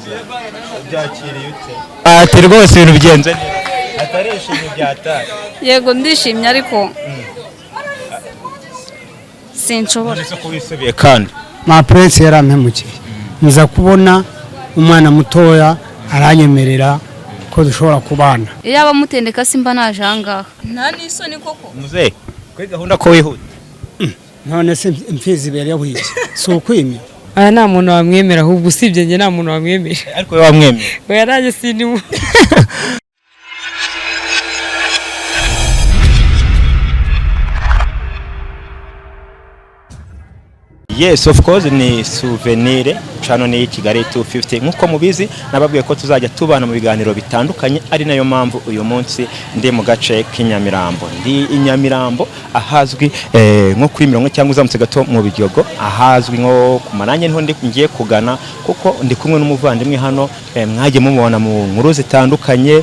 neza byakiriye ute ati rwose ibintu bigenze neza atarishimye byataye yego ndishimye ariko sinshobora ko wisubiye kandi ma prince yarampemukiye nza kubona umwana mutoya aranyemerera ko dushobora kubana iyo abamutendeka simba naje ahangaha nta n'isoni koko muze kuri gahunda ko wihuta none se imfizi ibere yahwiki si ukwimya aya nta muntu wamwemera ahubwo usibye njye nta muntu wamwemera ariko we wamwemera oya nanjye sindimu Yes, of course ni souvenir chano ni Kigali 250 nkuko mubizi nababwiye ko tuzajya tubana mu biganiro bitandukanye ari nayo mpamvu uyu munsi ndi mu gace k'inyamirambo ndi inyamirambo ahazwi nko kuri mirongo cyangwa uzamutse gato mu Biryogo ahazwi nko kumananye niho ndi ngiye kugana kuko ndi kumwe n'umuvandimwe hano mwaje mumubona mu nkuru zitandukanye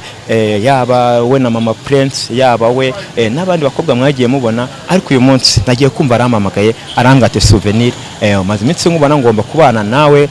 yaba we na mama Prince yaba we n'abandi bakobwa mwagiye mubona ariko uyu munsi nagiye kumva aramamagaye arangate souvenir maze iminsi nkubona ngomba kubana nawe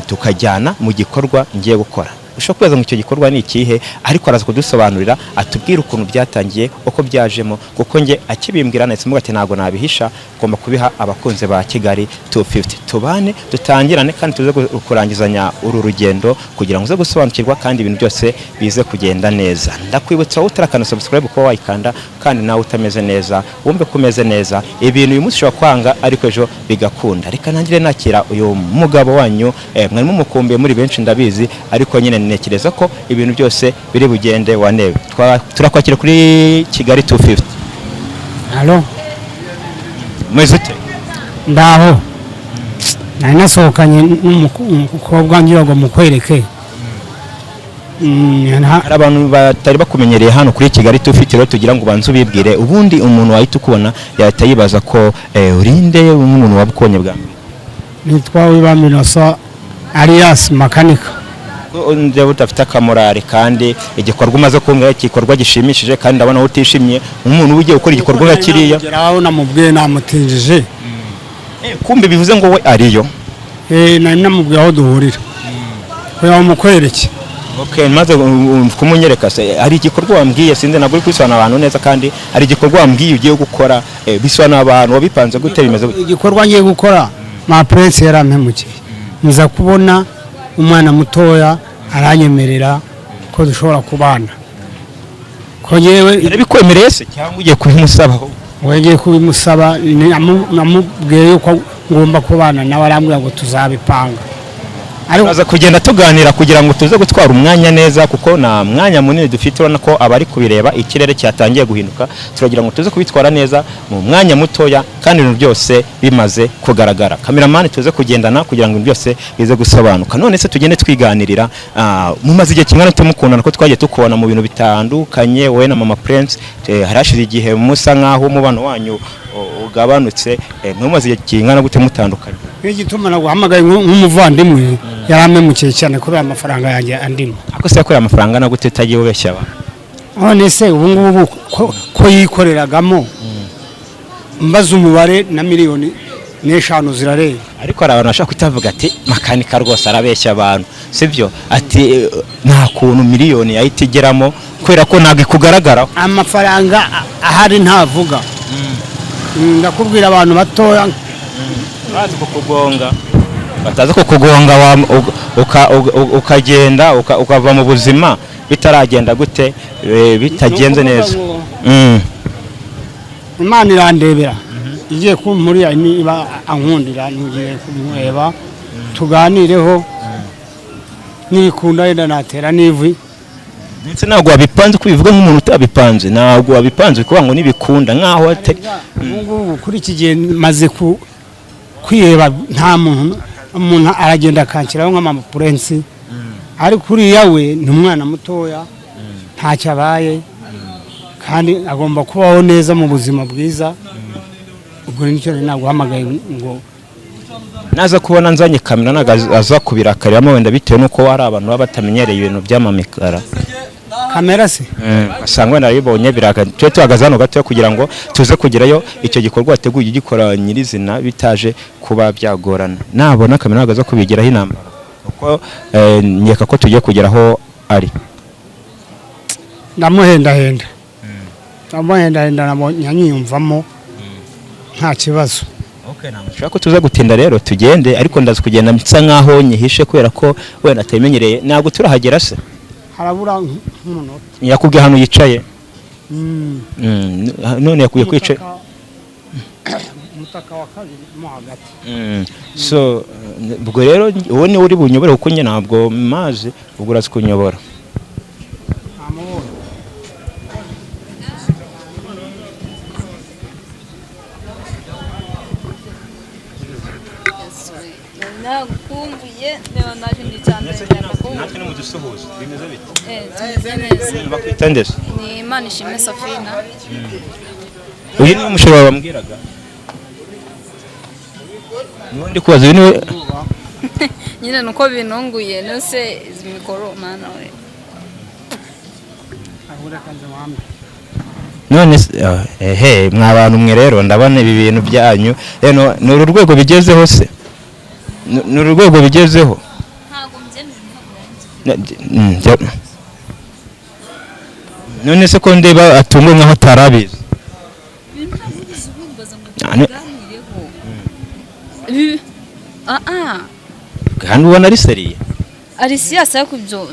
tukajyana mu gikorwa ngiye gukora ushobora kwibaza ngo icyo gikorwa ni ikihe ariko araza kudusobanurira atubwira ukuntu byatangiye uko byajemo kuko nge akibimbwira ndetse mugate ntago nabihisha ngomba kubiha abakunze ba Kigali 250 tubane dutangirane kandi tuze kurangizanya uru rugendo kugira ngo uze gusobanukirwa kandi ibintu byose bize kugenda neza ndakwibutsa utarakana subscribe ko wayikanda kandi nawe utameze neza wumve kumeze neza ibintu uyu munsi ushobora kwanga ariko ejo bigakunda reka nangire nakira uyu mugabo wanyu mwari mumukumbuye muri benshi ndabizi ariko nyine nekereza ko ibintu byose biri bugende wanebe turakwakira kuri Kigali 250 Allo mwezute ndaho nari nasohokanye n'umukobwa ngira ngo mukwereke hari abantu batari bakumenyereye hano kuri Kigali 250 rero tugira ngo banze ubibwire ubundi umuntu wahita ukubona yahita yibaza ko urinde umuntu wabukonye bwa mbere nitwa Wibaminosa alias makanika ndeba utafite akamorari kandi igikorwa umaze kumwe igikorwa gishimishije kandi ndabona utishimye umuntu ugiye gukora igikorwa nka kiriya geraho namubwiye namutinjije kumbe bivuze ngo we ariyo nari namubwiye aho duhurira kugira ngo mukwereke okay maze kumunyereka se ari igikorwa wambwiye sinze naguri kwisana abantu neza kandi ari igikorwa wambwiye ugiye gukora biswana abantu wabipanze gute bimeze igikorwa ngiye gukora ma prince yarampemukiye nza kubona umwana mutoya aranyemerera ko dushobora kubana ko yewe yarabikwemereye se cyangwa ugiye kubimusabaho wegeye kubimusaba namubwiye yuko ngomba kubana nawe arambwira ngo tuzabipanga ariko aza kugenda tuganira kugira ngo tuze gutwara umwanya neza kuko na mwanya munini dufite urana ko abari kubireba ikirere cyatangiye guhinduka turagira ngo tuze kubitwara neza mu mwanya mutoya kandi ibintu byose bimaze kugaragara cameraman tuze kugendana kugira ngo byose bize gusobanuka none se tugende twiganirira mumaze igihe kingana tumukundana ko twagiye tukubona mu bintu bitandukanye we na mama Prince harashize igihe musa nkaho umubano wanyu ugabanutse mumaze igihe kingana gute mutandukanye igituma naguhamagaye nk'umuvandimwe yaramemukiye cyane kuri amafaranga yanjye andimo ako se yakoreye amafaranga na gute utagiye ubeshya abantu none se ubu ngubu ko yikoreragamo mbaza umubare na miliyoni n'eshanu zirareba ariko hari abantu bashaka kutavuga ati makanika rwose arabeshya abantu sibyo ati nta kuntu miliyoni yahita igeramo kubera ko ntabwo ikugaragaraho amafaranga ahari ntavuga ndakubwira abantu batoya bazi kukugonga bataza kukugonga ukagenda ukava mu buzima bitaragenda gute bitagenze neza Imana irandebera igiye kumuriya niba ankundira ngiye kumureba tuganireho nikunda yenda natera nivi ndetse ntabwo wabipanze kubivuga nk'umuntu utabipanze ntabwo wabipanze kuvuga ngo nibikunda nkaho atari ubu kuri iki gihe maze kwiheba nta umuntu aragenda akanshyiraho nk'amama Prince ariko uriya we ni umwana mutoya ntacyo abaye kandi agomba kubaho neza mu buzima bwiza ubwo nicyo ntabwo uhamagaye ngo naza kubona nzanye kamera nagaza kubirakariramo wenda bitewe nuko hari abantu baba batamenyereye ibintu by'amamikara kamera se asanga naribonye biraga twe tuhagaze hano gato kugira ngo tuze kugerayo icyo gikorwa wateguye gikora nyirizina bitaje kuba byagorana nabona kamera nagaza kubigeraho inamba kuko nkeka ko tugiye kugera aho ari. ndamuhendahenda nabonye anyiyumvamo nta kibazo. Nshaka ko tuza gutinda rero tugende, ariko ndaza kugenda nsa nkaho nyihishe kubera ko wenda atayimenyereye. Ntabwo turahagera se, harabura nk'umunota. yakubwiye hano yicaye none yakwiye kwicara umutaka wa kabiri mo hagati. So ubwo rero uwo ni uri bunyobore kuko njye ntabwo mazi, ubwo urazi kunyobora. nakumbuye niba naje ndi cyane natwe no mudusuhuza bimeze bite? neza. Bakwita ndese Ni Imana ishimwe Safina. uyu ni umushoro wawe wambwiraga? Nundi kubaza uyu niwe nyine nuko binunguye nose izi mikoro mana we. ahura kanze wamwe. none mwa bantu mwe rero ndabona ibi bintu byanyu ni uru rwego bigezeho se? Ni uru rwego bigezeho? Ntago mbyemera. None se ko ndeba atungo nkaho tarabizi. Kandi ubona ari seriye. Ari siyasa yo kubyo.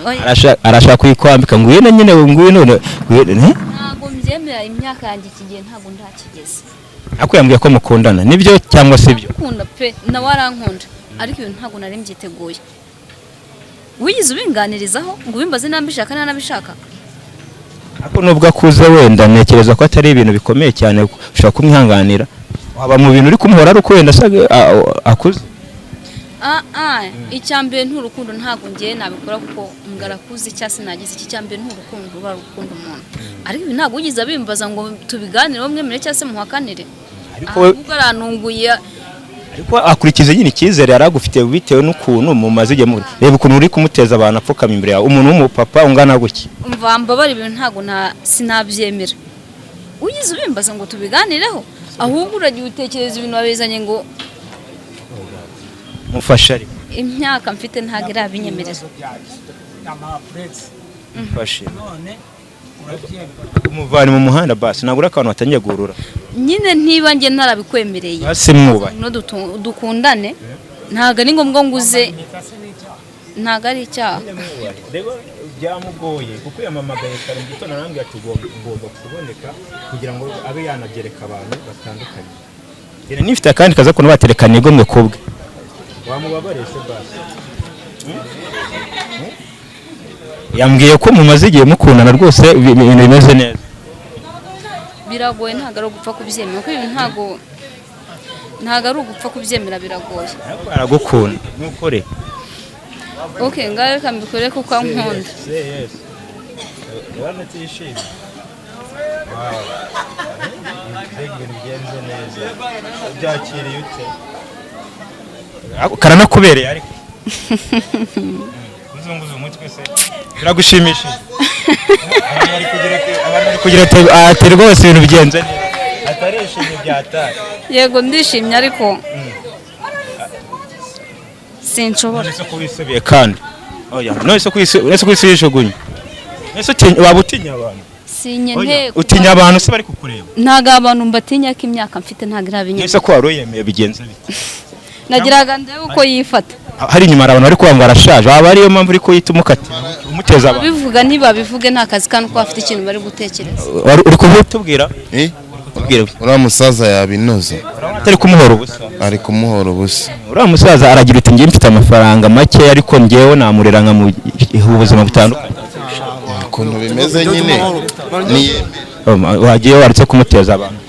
Arashaka kuyikwambika ngo uyu nyine nguyu none ntago mbyemera, imyaka yanjye ikigiye ntago ndakigeze. Ako yambwiye ko mukundana nibyo cyangwa se byo? Kunda pe na warankunda, ariko ibintu ntago nari mbyiteguye. Wigize ubinganirizaho ngo ubimbaze nambishaka nabishaka. Ako nubwo akuze wenda nekereza ko atari ibintu bikomeye cyane ushaka kumwihanganira. Waba mu bintu uri kumuhora ari uko wenda akuze. Icyambere nturukundo ntago ngiye nabikora kuko ngarakuze cyase nagize iki cyambere nturukundo ruba rukundo umuntu. Ariko ibi ntago ugize abimbaza ngo tubiganire bamwe mere cyase muhakanire. Ariko aranunguye. Ariko akurikize nyine ikizere yaragufite bitewe n'ukuntu mu mazige muri. Reba ukuntu uri kumuteza abantu apfukama imbere yawe. Umuntu w'umupapa ungana guki. Umva mbabari ibintu ntago sinabyemera. Ugize ubimbaza ngo tubiganireho, ahubwo uragiye utekereza ibintu babizanye ngo mufasha ari imyaka mfite ntago irabinyemerera. Mufashe umuvani mu muhanda basi nagura akantu watangiye gurura nyine ntiba nge narabikwemereye basi mwubahe no dukundane ntago ari ngombwa nguze ntago ari icyaha. Rego byamugoye kuko yamamagaye kare mu gitondo arambwira ati ugomba kuboneka kugira ngo abe yanagereka abantu batandukanye. Yene nifite akandi kaza kuntu baterekana igomwe kubwe wamubabarese basi. Yambwiye ko mu mazigiye mukundana rwose ibintu bimeze neza. Biragoye ntago ari gupfa kubyemera kuko ibintu ntago ari ugupfa kubyemera biragoye. Aragukunda nukore. Okay ngaho reka mbikore kuko ankunda. Yes. Urabona tishimye. Wow. Ibintu bigenze neza. Byakiriye ute? Karanakubereye ariko. Uzunguza umutwe se. Biragushimishije. Abantu kugira ati rwose ibintu bigenze neza. Atarishimye byatari. Yego ndishimye ariko sinshobora. Nese kubisubiye kandi. Oya, nese kwisubishugunye. Nese waba utinya abantu. Sinye nteko. Utinya abantu se bari kukureba. Ntago abantu mbatinya ko imyaka mfite ntago irabinyemera. Nese ko waroyemeye bigenze bite? Nagiraga ndebe uko yifata. Hari inyuma abantu bari kuvuga ngo arashaje. Waba ariyo mpamvu uri kuyita umukati. Umuteza abantu. Bivuga ntibabivuge nta kazi kandi ko afite ikintu bari gutekereza. Uri kubutubwira? Uriya musaza yabinoza atari kumuhora ubusa. Ari kumuhora ubusa. Uriya musaza aragira uti ngiye mfite amafaranga make ariko ngewe namurera nka mu ubuzima butandukanye. Ukuntu bimeze nyine wagiye waretse kumuteza abantu.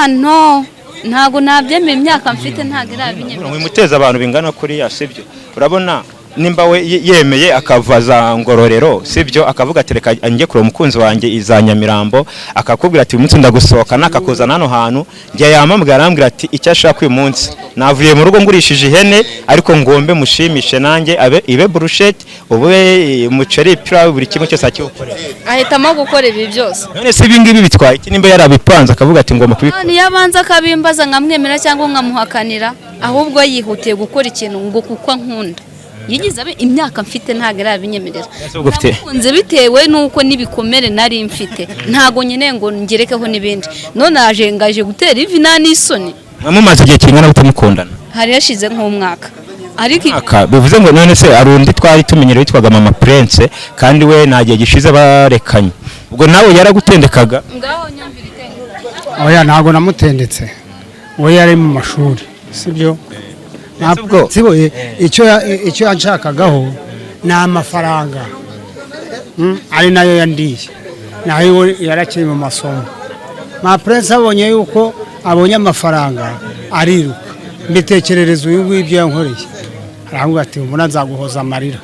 No ntago nabyemeye imyaka mfite ntago irabinyemera. Mwimuteza abantu bingana kuri ya sibyo. Urabona nimba we yemeye akavaza Ngororero sibyo akavuga ati reka njye kure umukunzi wanjye izanyamirambo akakubwira ati uyu munsi ndagusohoka nakakuzana hano hantu njye yamambwira arambwira ati icyo ashaka uyu munsi navuye mu rugo ngurishije ihene ariko ngombe mushimishe nanjye ibe brushette ube umuceri pira buri kimwe cyose akiwukorera ahitamo gukora ibi byose. none se ibi ngibi bitwaye iki nimba yarabipanze akavuga ati ngomba kubikora. Ni yabanza akabimbaza nkamwemera cyangwa nkamuhakanira ahubwo yihutiye gukora ikintu ngo kuko nkunda. yigize imyaka mfite ntabwo arabinyemerera Ese ubwo ufite nakunze bitewe nuko n'ibikomere nari mfite ntago nyine ngo ngerekeho n'ibindi none ngaje gutera ivi nta n'isoni mumaze igihe kingana gute mukundana hari hashize nk'umwaka ariko bivuze ngo none se hari undi twari tumenyereye witwaga mama Prince kandi we nta gihe gishize barekanye ubwo nawe yaragutendekaga ngaho nyumvira itendeka oya ntabwo namutendetse we yari mu mashuri sibyo ntabwo siboye icyo yanshakagaho ni amafaranga ari nayo yandiye nayo yarakiri mu masomo ma Prince abonye yuko abonye amafaranga ariruka mbitekerereza uyu nguyu ibyo yankoreye aravuga ati umuntu azaguhoza amarira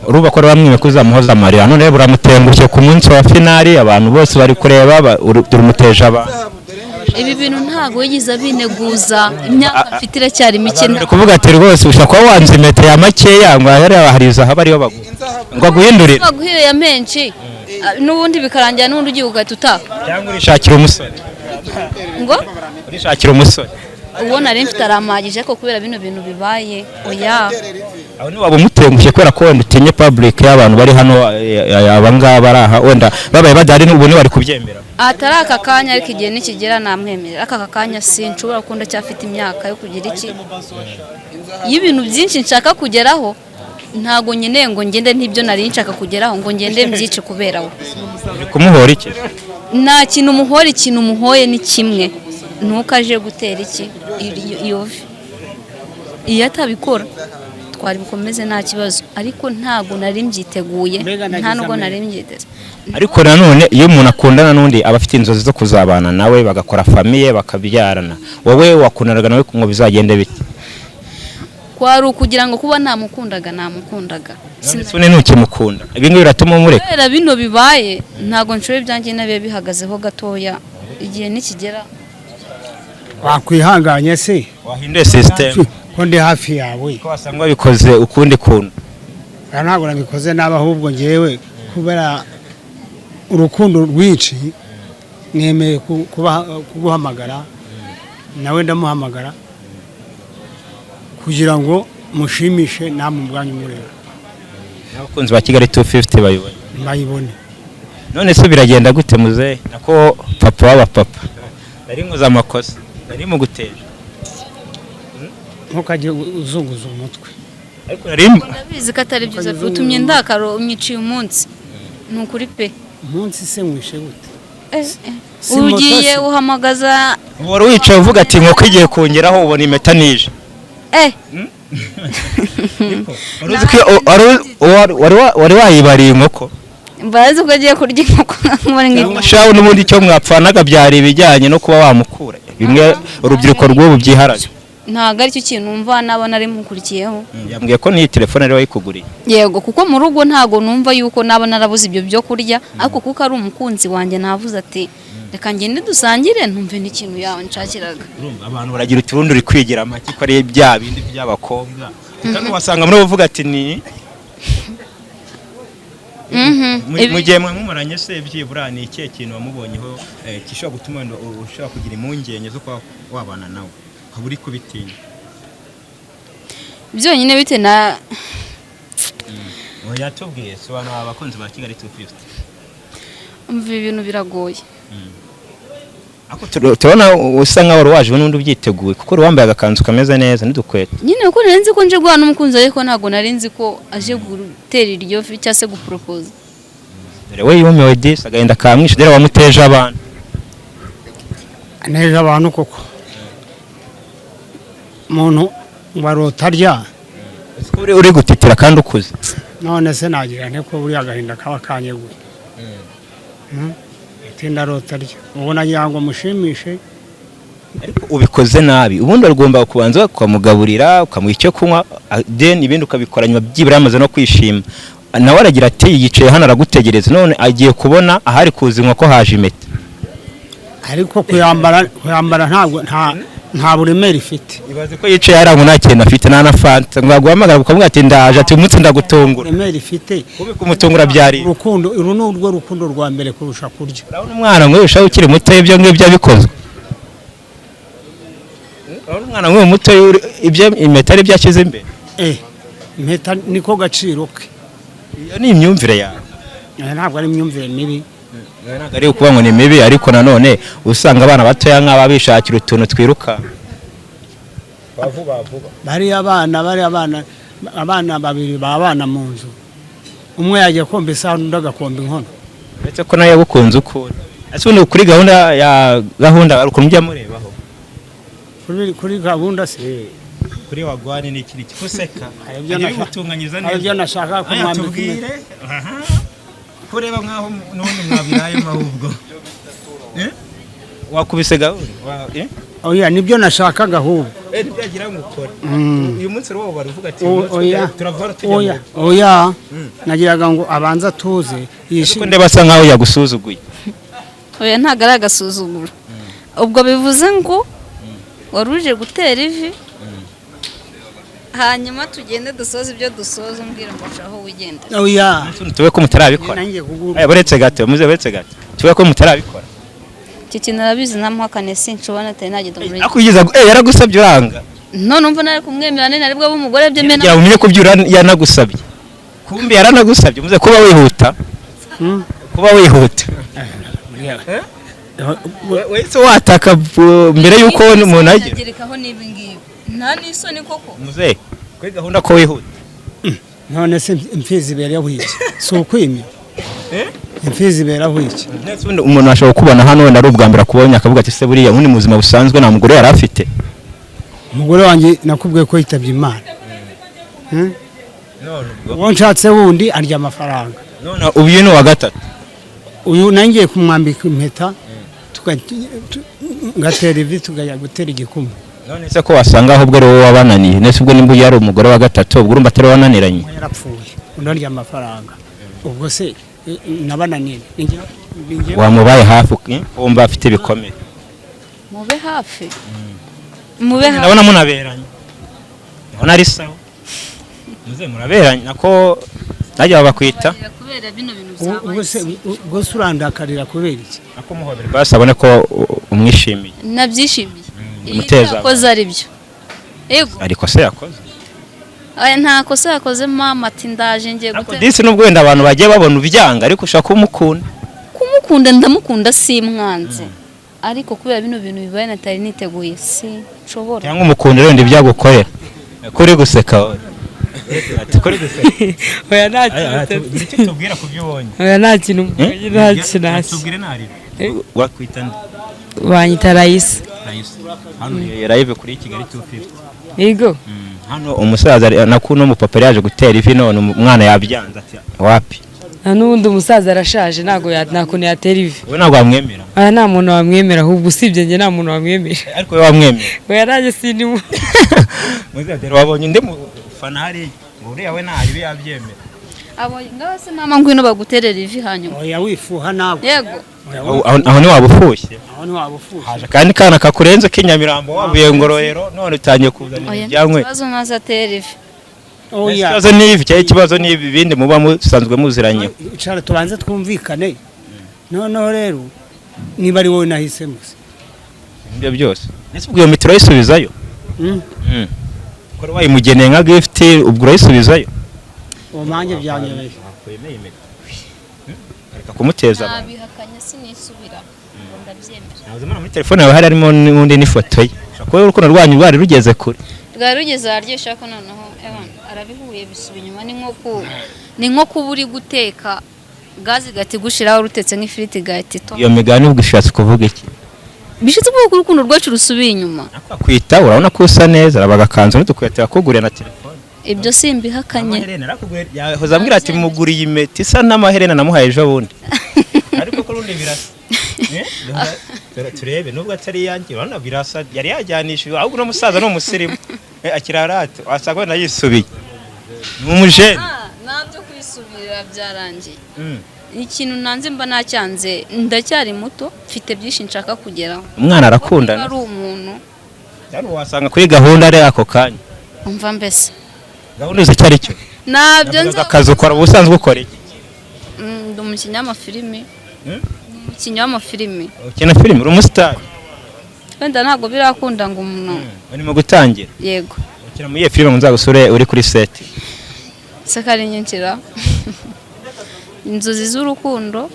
uruba ko bamwe kuzamuhoza amarira none buramutengushye ku munsi wa finali abantu bose bari kureba urumuteje abantu ibi bintu ntago yigize abineguza imyaka mfite iracyari mike ari kuvuga ati rwose ushaka kuba wanze metero ya makeya ngo hariza haba ariyo bagu ngo aguhindurire baguhireye menshi n'ubundi bikarangira n'undi ugiye ugahita utaha cyangwa urishakira umusore ngo urishakira umusore uwo nari mfite aramagije ko kubera bino bintu bibaye oya aho ni waba umutengushye kubera ko wenda utinye public y'abantu bari hano abangaba bari aha wenda babaye badari n'ubu ni bari kubyemera atari aka kanya ariko igihe nikigera namwemerera aka kanya sinshobora gukunda cyafite imyaka yo kugira iki y'ibintu byinshi nshaka kugeraho ntago nyine ngo ngende n'ibyo nari nshaka kugeraho ngo ngende mbyice kubera we kumuhora iki nta kintu umuhora ikintu umuhoye ni kimwe nuko aje gutera iki iyo iyo atabikora twari bukomeze nta kibazo ariko ntago nari mbyiteguye nta nubwo nari mbyiteze ariko nanone iyo umuntu akundana n'undi aba afite inzozi zo kuzabana nawe bagakora famiye bakabyarana wowe wakundanaga nawe ngo bizagende bite kwari ukugira ngo kuba namukundaga sine ntukimukunda ibi ngibi biratuma umureka kubera bino bibaye ntago nshoboye ibyanjye nabiye bihagazeho gatoya igihe nikigera wakwihanganye se wahinduye system ko ndi hafi yawe ko wasanga bikoze ukundi kuntu ntabwo nabikoze naba ahubwo ngewe kubera urukundo rwinshi nemeye kuguhamagara nawe ndamuhamagara kugira ngo mushimishe namwe ubwanyu mureba n'abakunzi ba Kigali 250 bayibone none se biragenda gute muze nako papa waba papa ari muza amakosa ari mu guteje ntukagiye uzunguza umutwe ariko narimba ndabizi ko atari byiza utumye ndakaro unyiciye umunsi nukuri pe umunsi se mwishe gute ugiye uhamagaza wari wicaye uvuga ati nkoko igiye kongeraho ubona impeta nije wari wayibariye inkoko mbazi ko agiye kurya inkoko shaho n'ubundi icyo mwapfanaga byari ibijyanye no kuba wamukura bimwe urubyiruko rw'ubu byiharaje ntabwo aricyo kintu numva nabona ari mukurikiyeho yambwiye ko n'iyi telefone ari wayikuguriye yego kuko mu rugo ntabwo numva yuko naba narabuze ibyo byo kurya ariko kuko ari umukunzi wanjye navuze ati reka ngende dusangire ntumve n'ikintu yawe nshakiraga abantu baragira uturundi uri kwigira make ko ari bya bindi by'abakobwa kandi wasanga muri uvuga ati ni mu gihe mwamumuranye se byibura ni ikihe kintu wamubonyeho gishobora gutuma ushobora kugira impungenge zo kuba wabana nawe ukaba uri kubitinya byonyine bite na yatubwiye sobanura abakunzi ba Kigali 250 umva ibintu biragoye turabona usa nkaho wari waje n'undi ubyiteguye kuko uri wambaye agakanzu kameze neza n'udukweto nyine uko nari nzi ko nje guhana umukunzi ariko ntabwo nari nzi ko aje gutera iryo fi cyangwa se guporopoza dore we yumiwe disi agahenda kamwishe dore wamuteje abantu aneje abantu koko umuntu warota arya uri gutitira kandi ukuze none se nagira nte ko buri agahinda kaba kanyeguye tinda rota arya ubona yango mushimishe ariko ubikoze nabi ubundi ugomba kubanza ukamugaburira ukamuha icyo kunywa then ibindi ukabikora nyuma byibura yamaze no kwishima nawe aragira ati yicaye hano aragutegereza none agiye kubona ahari kuzinywa ko haje impeta ariko kuyambara ntabwo nta buremere ifite ibaze ko yicaye arango nta kintu afite nta na fanta ngo aguhamagara ukavuga ati ndaje ati umunsi ndagutungura buremere ifite ube kumutungura byari urukundo uru ni urwo rukundo rwa mbere kurusha kurya urabona umwana ngo ushaho ukiri muto ibyo ngibyo bikozwe urabona umwana nk'uyu muto ibyo impeta ari byashyize imbere impeta niko gaciro ke. iyo ni imyumvire yawe. Ntabwo ari imyumvire mibi. Ntabwo ari ukuvuga ngo ni mibi, ariko nanone usanga abana batoya nk'aba bishakira utuntu twiruka vuba. Bari abana babiri babana mu nzu, umwe yagiye komba isahani undi agakomba inkono. uretse ko nayo yagukunze ukuri. ese ubundi kuri gahunda ukuntu ujya murebaho Kuri gahunda se kuri wagwani ni ikiri kuseka ibyo nashaka kumwambika. kureba mwaho n'ubundi mwabirayo ahubwo wakubise gahunda oya nibyo nashakaga ahubwo ntibyagira ngo ukore uyu munsi rwo baravuga ati turavara oya nagiraga ngo abanza tuze yishimye ndeba asa nkaho yagusuzuguye. oya ntago ari agasuzuguro, ubwo bivuze ngo waruje gutera ivi hanyuma tugende dusoza ibyo dusoza umbwira ngo aho wigenda. oya tube ko mutarabikora buretse gato tube ko mutarabikora. iki kintu arabizi namuhakane sinshobora atari nagenda muri akugeza yaragusabye uranga none umva nari kumwemera nene aribwo b'umugore bye mena ya umenye ko byura yanagusabye kumbi yaranagusabye muze kuba wihuta wese wataka mbere yuko umuntu ajya gerekaho nibi ngibi nta nisoni koko muze kuri gahunda ko wihuta. none se imfizi ibera wiki si ukwimya imfizi ibera wiki. umuntu ashobora kubona hano wenda ari ubwa mbere akubonye akavuga ati se buriya ubundi mu buzima busanzwe nta mugore yari afite. umugore wanjye nakubwiye ko yitabye Imana. uwo nshatse wundi arya amafaranga. none uyu ni uwa gatatu. uyu nangiye kumwambika impeta ngatera ivi tugajya gutera igikumwe. none se ko wasanga ahubwo ari wowe wabananiye nese ubwo nimba yari umugore wa gatatu ubwo urumva atari wananiranye. yarapfuye undi arya amafaranga ubwo se nabananiye wamubaye hafi wumva afite ibikomere. mube hafi ndabona munaberanye ndabona ari sawa muze muraberanye nako najya bakwita kubera bino bintu byabaye. ubwo se urandakarira kubera iki? nako muhobere basi abone ko umwishimiye. nabyishimiye umuteza yakoze ari byo yego ariko se yakoze aya nta kosa yakoze mama ati ndaje ngiye gute disi nubwo wenda abantu bagiye babona ubyanga ariko ushaka kumukunda ndamukunda si mwanze ariko kubera bino bintu bibaye natari niteguye si nshobora cyangwa umukunda rero ndibyagukorera kuri guseka ati kuri guseka oya nta kintu tubwira ku byo ubonye oya nta kintu tubwire nari wakwita banyita Raisa hano live kuri Kigali 250 yego hano umusaza nakuno umupapa yaje gutera ivi none umwana yabyanze ati wapi n'undi umusaza arashaje ntago yatera ivi. we ntabwo wamwemera? aya nta muntu wamwemera ahubwo usibye njye nta muntu wamwemera. ariko we wamwemera? oya nanjye sindimo. muzadero wabonye ndi mu fanari uriya we ntari yabyemera. abo ngase mama ngwino baguterera ivi hanyuma. oya wifuha nawe. yego aho ni wabufushye. haje kandi kana kakurenze k'inyamirambo wavuye Ngororero none utangiye kuzana ibyankwe. Ikibazo naza atera ivi. ikibazo ni ivi cyangwa ikibazo ni ibindi muba musanzwe muziranye. Icara tubanze twumvikane. noneho rero niba ari wowe nahisemo ibyo byose ese ubwo iyo mitiro yisubizayo ko wayimugeneye nka gift ubwo urayisubizayo uwo manje byanyereye reka kumuteza nabihakanye sinisubira ndabyemera nazimana muri telefone yawe harimo n'undi n'ifoto ye ushaka urukundo rwanyu rwari rugeze kure rwari rugeze aharyesha ko noneho arabihuye bisuba inyuma ni nko kuba uri guteka gazi gati gushiraho rutetse nk'ifiriti gatito. iyo migani ubwo ishatse kuvuga iki? bishatse kuvuga ko urukundo rwacu rusubiye inyuma. Kwita urabona ko usa neza arabagakanzu n'udukwete yakuguriye na telefone. ibyo simbihakanye. Amaherena arakuguriye yahoza ambwira ati muguriye impeta isa n'amaherena namuhaye ejo bundi. ariko ko rundi birasa turebe nubwo atari yanjye urabona birasa yari yajyanishije ahubwo no musaza no musirimu akirarate wasanga na yisubiye n'umujene nabyo kwisubira byarangiye. ikintu nanze mba nacyanze ndacyari muto mfite byinshi nshaka kugeraho. umwana arakundana ari umuntu yari wasanga kuri gahunda ari ako kanya umva mbese gahunda ze cyari cyo nabyo nza akazi ukora ubusanzwe ukora iki? ndi umukinnyi w'amafilimi. umukinnyi w'amafilimi. ukina filime uri umusitari? wenda ntabwo birakunda ngo umuntu urimo gutangira. yego ukina muri iyo filime nzagusure uri kuri set. se kari nyinshira inzozi z'urukundo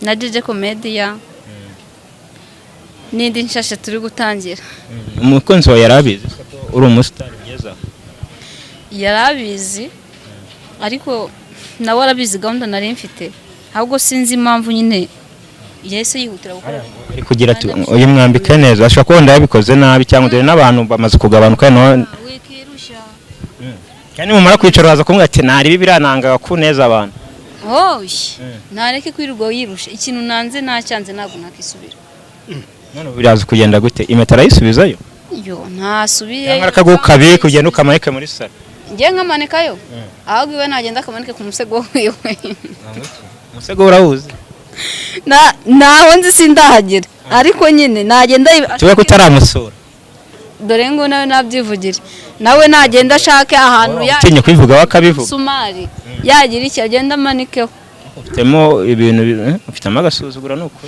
na DJ Comedia n'indi nshashe turi gutangira. umukunzi wawe yarabizi uri umusitari byiza Yarabizi ariko nawe arabizi gahunda nari mfite, ahubwo sinzi impamvu nyine yahise yihutira gukora. ari kugira ati uyu mwambike neza ashobora kuba wenda yabikoze nabi cyangwa dore n'abantu bamaze kugabanuka no Wikirusha. kandi mumara kwicara waza kumwe ati nari birananga ku neza abantu Oy. Nareke kwirirwa yirusha. Ikintu nanze nacyanze ntabwo nakisubira. none biraza kugenda gute impeta arayisubizayo Yo ntasubiye. cyangwa akagukabiye kugenda ukamanike muri salo Ngiye nkamanikayo. Ahubwo iwe nagenda akamanike ku musego wiwe. umusego urawuzi Naho nzi sindahagera. Ariko nyine nagenda tuwe kutaramusura dore ngo nawe nabyivugira. Nawe nagenda ashake ahantu utinye kwivuga wakabivuga sumari. Yagira iki agenda amanikeho. ufitemo ibintu ufitemo agasuzugura nuko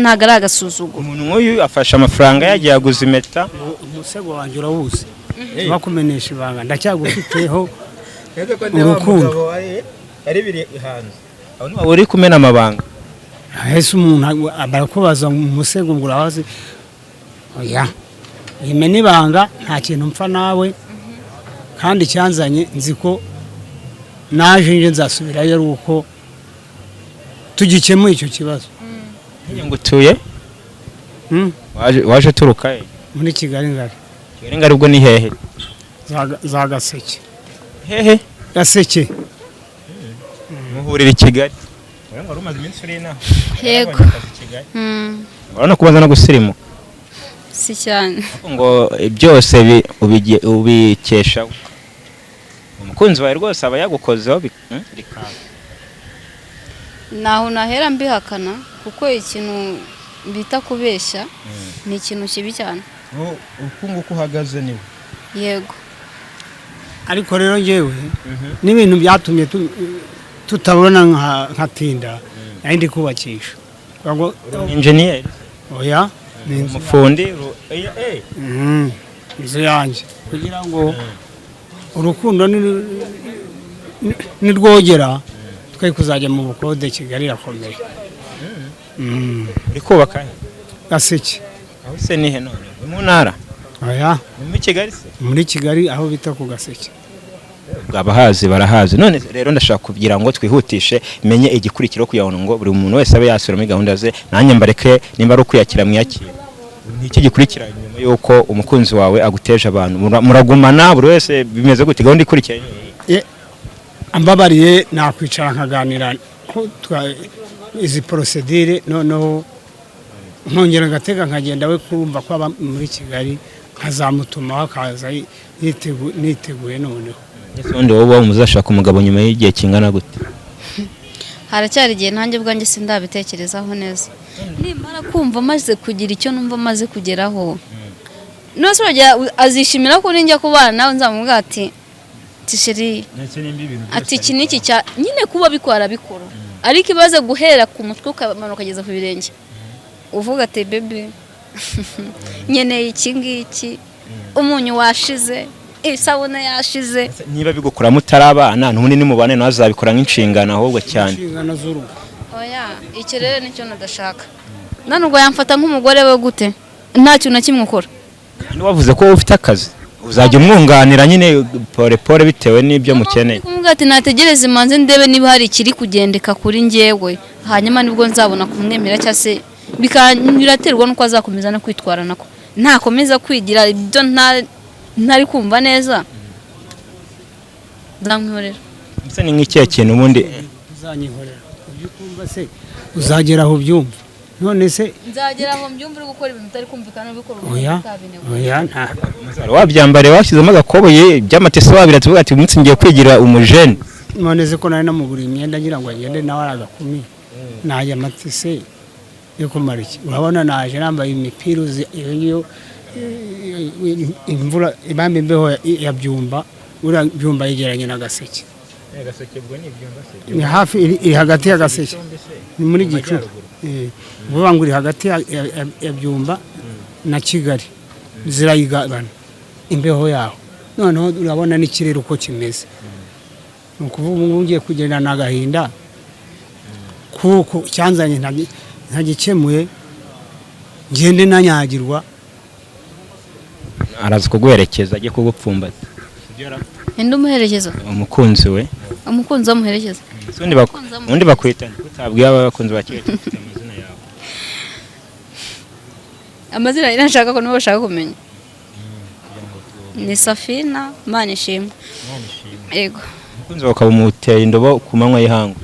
Ntago ari agasuzuguro. umuntu nk'uyu afashe amafaranga yagiye aguza impeta umusego wanjye urawuzi bakumenesha ibanga ndacyagufiteho urukundo ari biri hanze aho niba uri kumena amabanga ahese umuntu barakubaza umusego ngo urawazi oya imena ibanga nta kintu mpfa nawe kandi cyanzanye nzi ko naje nje nzasubirayo ari uko tugikemuye icyo kibazo. ngo utuye waje turuka muri Kigali ngari Kigali ngari ubwo ni hehe za Gaseke hehe Gaseke muhurira i Kigali urangwa rumaze iminsi uri inaha Yego. urabona kubaza no gusirimu Si cyane. ngo byose ubikesha umukunzi wawe rwose aba yagukozeho bikanga Naho nahera mbihakana kuko ikintu bita kubeshya ni ikintu kibi cyane. uko nguko uhagaze niwe Yego. ariko rero ngewe n'ibintu byatumye tutabona nkatinda nandi kubakisha ngo engineer oya ni umufundi inzu yanjye kugira ngo urukundo nirwogera twe kuzajya mu bukode Kigali irakomeye. uri kubaka Gaseke aho se nihe none mu ntara oya muri Kigali se muri Kigali aho bita ku Gaseke abahazi barahazi none rero ndashaka kugira ngo twihutishe menye igikurikiro kugira ngo buri muntu wese abe yasura muri gahunda ze nanjye mbareke nimba ari ukwiyakira mwiyakira ni iki gikurikira nyuma yuko umukunzi wawe aguteje abantu muragumana buri wese bimeze gute gahunda ikurikira ambabariye nakwicara nkaganira ko izi procedure noneho nkongera ngatega nkagenda we kurumva ko aba muri Kigali nkazamutuma akaza niteguye noneho undi wowe muzashaka umugabo nyuma y'igihe kingana gute Haracyari igihe nanjye bwanjye sindabitekerezaho neza. Nimara kumva maze kugira icyo numva maze kugeraho. Nose azishimira ko ninjya kubana nawe nzamubwira ati tisheri ati iki niki cya nyine kuba bikora bikora. Ariko ibaze guhera ku mutwe ukamanuka kugeza ku birenge. Uvuga ati baby nyeneye iki ngiki umunyu washize isabune yashize niba bigukora mutarabana n'ubundi nimubane nawe azabikora nk'inshingano ahubwo cyane inshingano z'urugo. Oya iki rero nicyo nadashaka nanubwo yamfata nk'umugore we gute nta kintu na kimwe ukora. wavuze ko ufite akazi uzajya umwunganira nyine pole pole bitewe n'ibyo mukeneye kumubwira ati nategereze imanze ndebe niba hari ikiri kugendeka kuri njyewe hanyuma nibwo nzabona kumwemera cyangwa se biraterwa nuko azakomeza no kwitwara nako ntakomeza kwigira ibyo ntari kumva neza ndamwihorera. mbese ni nk'ikihe kintu ubundi uzanyihorera ibyo kumva se uzagera aho byumva none se nzagera aho mbyumva uri gukora ibintu utari kumvikana bikora oya nta wabyambare washyizemo agakoboye by'amatese wabiratuvuga ati umunsi ngiye kwigira umujene none se ko nari namuguriye imyenda ngira ngo agende nawe aragakumi najya amatese yo kumara iki urabona naje nambaye imipira iyo imvura ibambe imbeho ya byumba byumba yegeranye na Gaseke ni hafi iri hagati ya Gaseke ni muri Gicumbi vuba ngo iri hagati ya byumba na Kigali zirayigabana imbeho yaho noneho urabona n'ikirere uko kimeze ni ukuvuga ngo ugiye kugendana agahinda kuko cyanzanye ntagikemuye ngende nanyagirwa araza kuguherekeza ajye kugupfumbata indi umuherekeza umukunzi we umukunzi wamuherekeza undi bakwitana utabwiye abakunzi bakiri bafite amazina yawe amazina ye nashaka ko nibo bashaka kumenya ni Safina Manishimwe yego umukunzi wawe ukaba umuteye indobo ku manywa y'ihangu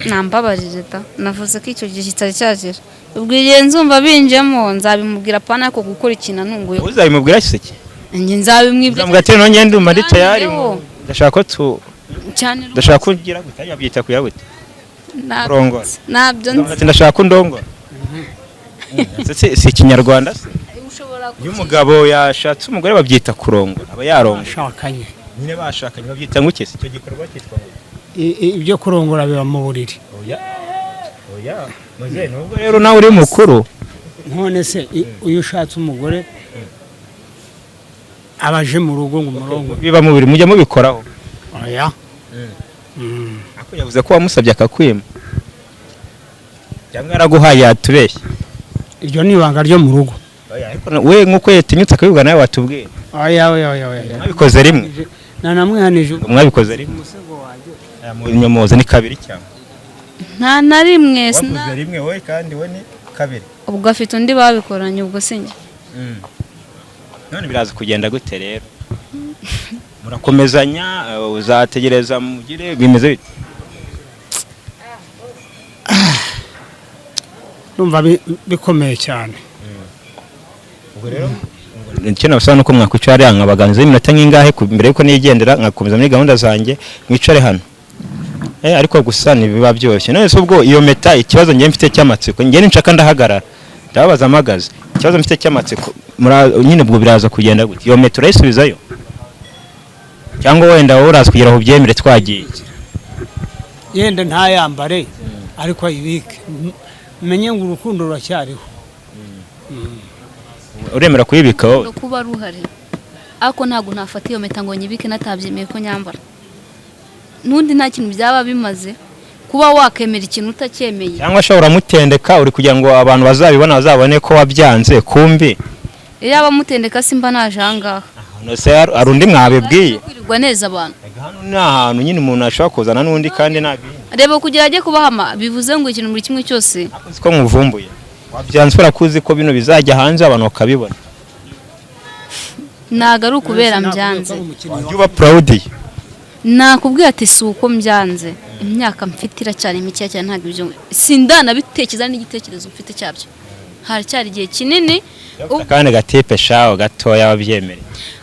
nambabarire da navuze ko icyo gihe kitari cyagera ubwo igihe nzumva binjemo nzabimubwira pana ko gukora ikintu ntunguye uzabimubwira kiseke njye nzabimwibwira nzamubwira no ngende umari tayari ndashaka ko tu cyane ndashaka kugira gutya byita kuyabute kurongora nabyo ndashaka kundongora si ikinyarwanda se iyo umugabo yashatse umugore babyita kurongora aba yarongora bashakanye nyine bashakanye babyita ngo icyo gikorwa cyitwa ibyo kurongora biba mu buriri oya maze nubwo rero nawe uri mukuru none se uyu ushatse umugore abaje mu rugo ngo umurongo biba mu buriri mujya mubikoraho oya ako yavuze ko wamusabye akakwima cyangwa yaraguhaye yatubeshye iryo ni ibanga ryo mu rugo we nk'uko yatinyutse akabivuga nawe watubwiye oya mwabikoze rimwe nanamwihanije mwabikoze rimwe munyomoza ni kabiri cyangwa nta na rimwe wavuze rimwe wowe kandi we ni kabiri ubwo afite undi babikoranye ubwo sinjye none biraza kugenda gute rero murakomezanya uzategereza mugire bimeze bite numva bikomeye cyane ubwo rero icyo nabasaba nuko mwakwicara hariya nkabaganiriza iminota nk'ingahe mbere yuko nigendera nkakomeza muri gahunda zanjye mwicare hano ariko gusa ntibiba byoroshye none se ubwo iyo meta ikibazo ngiye mfite cy'amatsiko ngiye ninshaka ndahagarara ndababaza amagaze ikibazo mfite cy'amatsiko nyine ubwo biraza kugenda gute iyo meta urayisubizayo cyangwa wenda wowe uraza kugira aho ubyemere twagiye yenda ntayambare ariko ayibike menye ngo urukundo ruracyariho uremera kuyibika wowe kuba ruhari ariko ntabwo nafata iyo meta ngo nyibike natabyemeye ko nyambara n'undi nta kintu byaba bimaze kuba wakemera ikintu utacyemeye cyangwa ashobora mutendeka uri kugira ngo abantu bazabibona bazabone ko wabyanze kumbi iyo abamutendeka simba naje ahangaha nose ari undi mwabibwiye kwirirwa neza abantu hano ni ahantu nyine umuntu ashobora kuzana n'undi kandi nabindi reba kugira ajye kubahama bivuze ngo ikintu muri kimwe cyose ko muvumbuye wabyanze urakuzi ko bino bizajya hanze abantu bakabibona ntago ari ukubera mbyanze uba proud nakubwiye ati si uko mbyanze imyaka mfite iracyari mike cyane ntabwo ibyo sindanabitekereza n'igitekerezo mfite cyabyo haracyari igihe kinini kandi gatipe shawo gatoya wabyemereye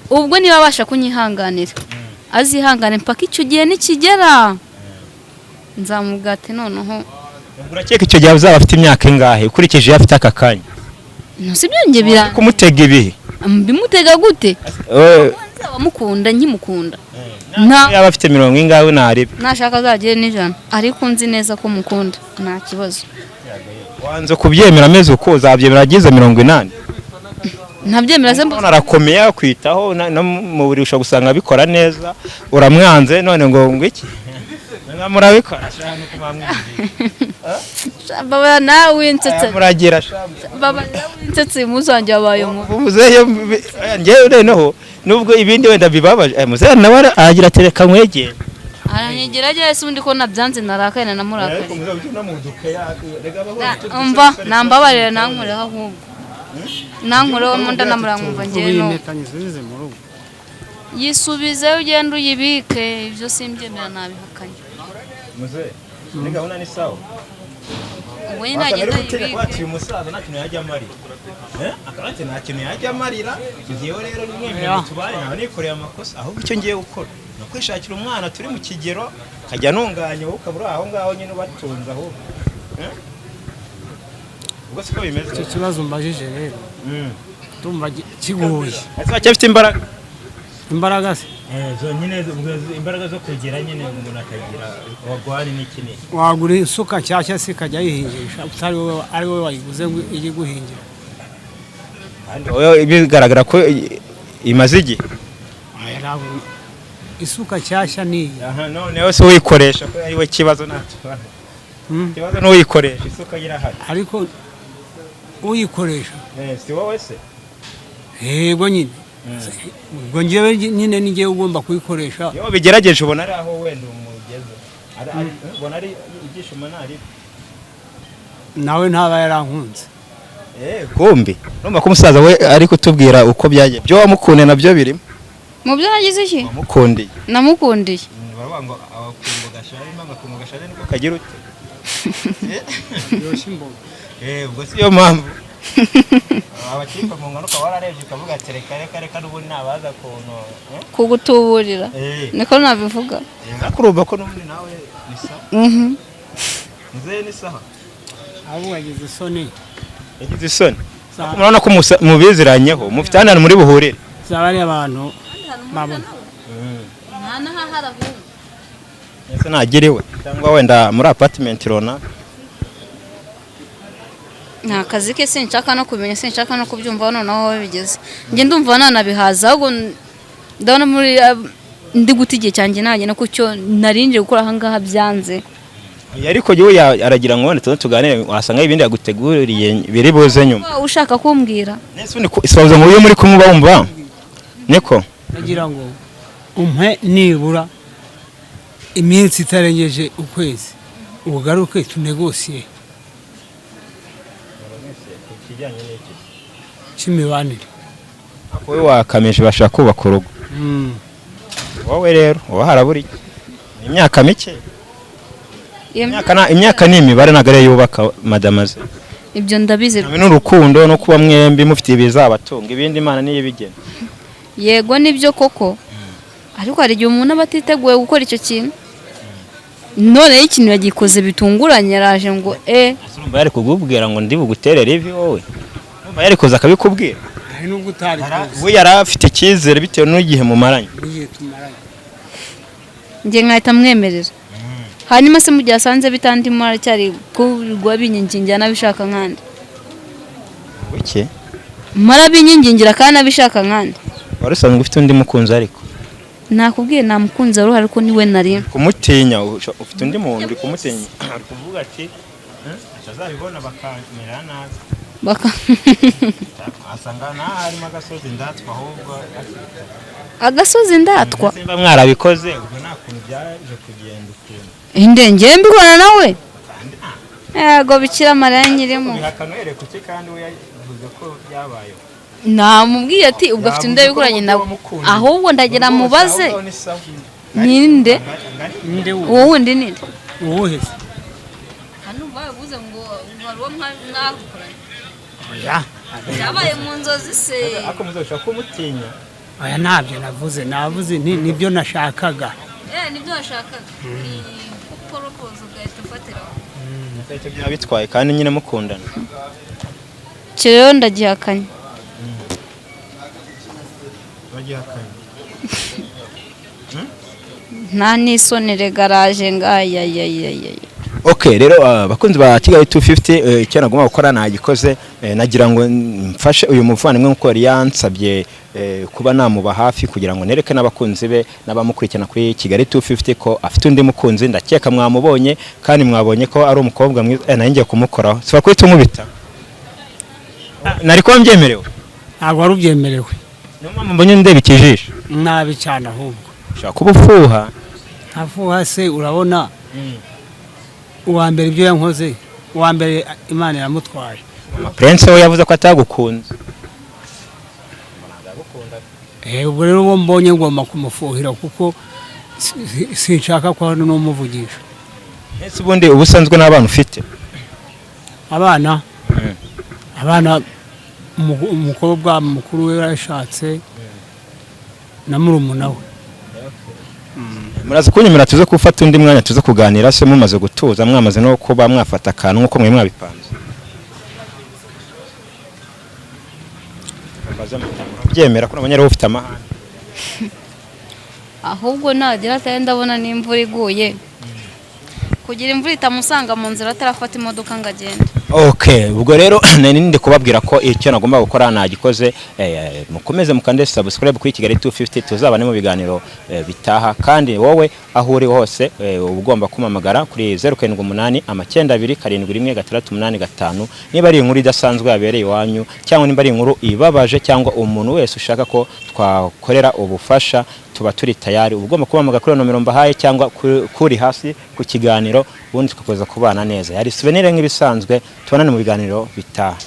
ubwo niba abasha kunyihanganira azihangane mpaka icyo gihe nikigera nzamubwate noneho urakeka icyo gihe uzaba afite imyaka ingahe ukurikije afite aka kanya sibyo njye bira kumutega ibihe bimutega gute mukunda nkimukunda yaba afite 70 ingahe naribe nashaka azagire n'ijana ariko nzi neza ko mukunda nta kibazo wanze kubyemera ameze uko uzabyemera agize 80 ntabyemera se mbona arakomeye kwitaho no mu buri ushaka gusanga bikora neza uramwanze none ngo iki murabikora cyane baba nawe winsetse muragira baba nawe winsetse muzanjye wabaye umuzeyo ngewe noneho nubwo ibindi wenda bibabaje muzeyo nawe aragira tereka mwegere aranyegera se undi ko nabyanze narakaye na namurakaye umva nambabarira nankoreho ahubwo nankoreho mu nda namuramwumva ngewe no yisubizeyo ugenda uyibike ibyo simbyemera nabihakanye muzeyo ni gahunda ni sawa we nagenda yibike kwati umusaza nta kintu yajya amarira akarate nta kintu yajya amarira ngiyeho rero nimwe tubane nawe nikoreye amakosa ahubwo icyo ngiye gukora no kwishakira umwana turi mu kigero kajya nunganye wowe ukabura aho ngaho nyine ubatunze aho ubwo siko bimeze icyo kibazo mbajije rero ndumva kigoye ese afite imbaraga se nyine imbaraga zo kugera nyine umuntu akagira wagwani n'ikini wagura isuka nshyashya se kajya yihingisha ari wowe wayiguze ngo iri guhingira bigaragara ko imaze igihe isuka nshyashya niyi. aha noneho se uyikoresha ko ariwe kibazo natubana ikibazo n'uyikoresha isuka irahari ariko uyikoresha si wowe se yego nyine ubwo njyewe nyine ni njyewe ugomba kuyikoresha. iyo bigerageje ubona ari aho wenda umugeze ubona ari ibyishimo ntari nawe ntaba yarankunze. kumbi urumva ko umusaza we ari kutubwira uko byagiye byo wamukunde nabyo birimo mu byo nagize iki wamukundiye namukundiye baravuga ngo abakungu gashari n'agakungu gashari niko kagira ute yoshye imboga. ubwo si yo mpamvu abakipe mu ngaruka wararebye ukavuga ati reka n'ubundi nabaza kuntu kugutuburira niko nabivuga ngakurumva ko n'ubundi nawe ni sawa nzeye ni sawa abo wagize isoni yagize isoni murabona ko mubiziranyeho mufite ahantu muri buhurire zaba ari abantu babona nta n'ahahara ahubwo ese nagiriwe cyangwa wenda muri apartment runaka nta kazi ke sinshaka no kumenya sinshaka no kubyumva noneho aho bigeze njye ndumva nanabihaza ahubwo ndabona muri ndi guta igihe cyanjye nanjye no kucyo narinje gukora aha ngaha byanze ariko jyewe aragira ngo wenda tuganire wasanga ibindi yaguteguriye biri buze nyuma ushaka kumbwira nese undi isoza ngo uyu muri kumwe bumva niko nagira ngo umpe nibura iminsi itarengeje ukwezi ugaruke tunegosiye cy'imibanire. wowe wakameje bashaka kubaka urugo wowe rero wowe harabura iki imyaka mike imyaka ni imibare ntabwo ariyo yubaka madamaze ibyo ndabizi n'urukundo no kuba mwembi mufite ibizabatunga ibindi imana niyo ibigena yego nibyo koko ariko hari igihe umuntu aba atiteguye gukora icyo kintu noneho ikintu yagikoze bitunguranye yaraje ngo urumva yari kugubwira ngo ndi buguterere ivi wowe urumva yari kuza akabikubwira hari nubwo utari we yari afite icyizere bitewe n'igihe mumaranye njye nkahita mwemerera hanyuma se mu gihe asanze bitandimo aracyari kurirwa binyingingira n'abishaka nkandi buke mara binyingingira kandi abishaka nkandi wari usanzwe ufite undi mukunzi ariko nakubwiye nta mukunzi wari ariko niwe nari kumutinya ufite undi muntu uri kumutinya ari kuvuga ati atazabibona bakamera nabi asanga nta harimo agasozi ndatwa ahubwo agasozi ndatwa simba mwarabikoze ubwo nta kuntu byaje kugenda ukuntu indenge mbibona nawe yego bikira mariya nyirimo bihakanohere kuki kandi we yavuze ko byabayeho namubwiye ati ubwo afite inda bikuranye nawe ahubwo ndagira mubaze ninde wowe wundi ninde wowe hano bavuze ngo wari uwo mwakoranye oya yabaye mu nzozi se ariko muzoshaka kumutinya oya ntabyo navuze nibyo nashakaga nibyo washakaga poropozo ugahita ufatiraho icyo byaba bitwaye kandi nyine mukundana rero ndagihakanye nta n'isonere garaje ngayayayayaya okay rero bakunzi ba Kigali 250 icyo nagomba gukora nagikoze nagira ngo mfashe uyu muvandimwe nkuko yari yansabye kuba namuba hafi kugira ngo nereke n'abakunzi be n'abamukurikirana kuri Kigali 250 ko afite undi mukunzi ndakeka mwamubonye kandi mwabonye ko ari umukobwa mwiza nanjye kumukoraho siba kwita umubita nari ko mbyemerewe ntabwo wari ubyemerewe niyo mpamvu mbonye ndeba ikijisho nabi cyane ahubwo ushaka kuba ufuha ntafuha se urabona uwa mbere ibyo yankoze uwa mbere imana iramutwaye Prince we yavuze ko atagukunze ubwo rero uwo mbonye ngomba kumufuhira kuko sinshaka ko hano n'umuvugisha ese ubundi ubusanzwe n'abana ufite abana umukobwa mukuru we yarashatse na murumuna we muraza kunyemera tuze gufata undi mwanya tuze kuganira se mumaze gutuza mwamaze no kuba mwafata akantu nkuko mwe mwabipanze byemera ko nabanyara ufite amahane ahubwo nagira atari ndabona n'imvura iguye kugira imvura itamusanga mu nzira atarafata imodoka ngo agende. Okay, ubwo rero nindi kubabwira ko icyo nagomba gukora nagikoze, mukomeze mukande subscribe kuri Kigali 250 tuzabane mu biganiro bitaha, kandi wowe aho uri hose ugomba kumamagara kuri 078 92 71 685 niba ari inkuru idasanzwe yabereye iwanyu, cyangwa niba ari inkuru ibabaje, cyangwa umuntu wese ushaka ko twakorera ubufasha, tuba turi tayari. Ugomba kumamaga kuri nomero mbahaye cyangwa kuri hasi ku kiganiro, ubundi tukakoza kubana neza. Yari Souvenir nk'ibisanzwe, tubonane mu biganiro bitaha.